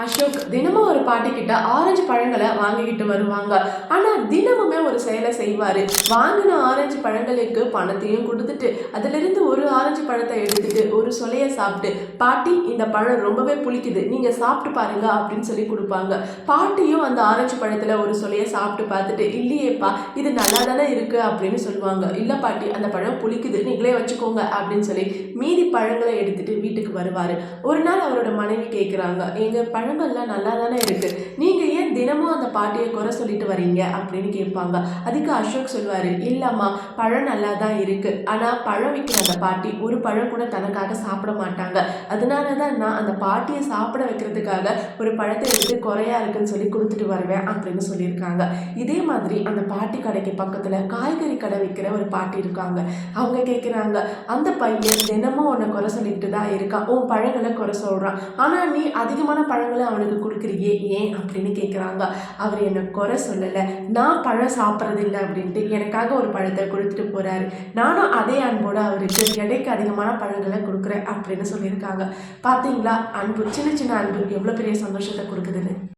அசோக் தினமும் ஒரு பாட்டி கிட்ட ஆரஞ்சு பழங்களை வாங்கிக்கிட்டு வருவாங்க. ஆனா தினமுமே ஒரு செயலை செய்வாரு. வாங்கின ஆரஞ்சு பழங்களுக்கு பணத்தையும் கொடுத்துட்டு அதுல இருந்து ஒரு ஆரஞ்சு பழத்தை எடுத்துட்டு ஒரு சொலைய சாப்பிட்டு, பாட்டி இந்த பழம் ரொம்பவே புளிக்குது, நீங்க சாப்பிட்டு பாருங்க அப்படின்னு சொல்லி கொடுப்பாங்க. பாட்டியும் அந்த ஆரஞ்சு பழத்துல ஒரு சொலைய சாப்பிட்டு பார்த்துட்டு, இல்லையேப்பா இது நல்லா தானே இருக்கு அப்படின்னு சொல்லுவாங்க. இல்ல பாட்டி அந்த பழம் புளிக்குது, நீங்களே வச்சுக்கோங்க அப்படின்னு சொல்லி மீதி பழங்களை எடுத்துட்டு வீட்டுக்கு வருவாரு. ஒரு நாள் அவரோட மனைவி கேட்குறாங்க, எங்க பழங்கள்லாம் நல்லா தானே இருக்கு, நீங்க ஏன் தினமும் அந்த பாட்டியை குறை சொல்லிட்டு வரீங்க அப்படின்னு கேட்பாங்க. அதுக்கு அசோக் சொல்வாரு, இல்லம்மா பழம் நல்லா தான் இருக்கு, ஆனா பழம் விற்கிற அந்த பாட்டி ஒரு பழம் கூட தனக்காக சாப்பிட மாட்டாங்க, அதனால தான் நான் அந்த பாட்டியை சாப்பிட வைக்கிறதுக்காக ஒரு பழத்தை எடுத்து குறையா இருக்குன்னு சொல்லி கொடுத்துட்டு வருவேன் அப்படின்னு சொல்லியிருக்காங்க. இதே மாதிரி அந்த பாட்டி கடைக்கு பக்கத்துல காய்கறி கடை விற்கிற ஒரு பாட்டி இருக்காங்க. அவங்க கேட்குறாங்க, அந்த பையன் தினமும் உன்னை குறை சொல்லிட்டு தான் இருக்கான், உன் பழங்களை குறை சொல்றான், ஆனா நீ அதிகமான பழங்களை அவனுக்கு கொடுக்குறியே ஏன் அப்படின்னு கேட்குறாங்க. அவர் என்னை குறை சொல்லலை, நான் பழம் சாப்பிட்றது இல்லை அப்படின்ட்டு எனக்காக ஒரு பழத்தை கொடுத்துட்டு போறாரு, நானும் அதே அன்போடு அவருக்கு எடைக்கு அதிகமான பழங்களை கொடுக்குறேன் அப்படின்னு சொல்லியிருக்காங்க. பார்த்தீங்களா, அன்பு, சின்ன சின்ன அன்பு எவ்வளோ பெரிய சந்தோஷத்தை கொடுக்குதுன்னு.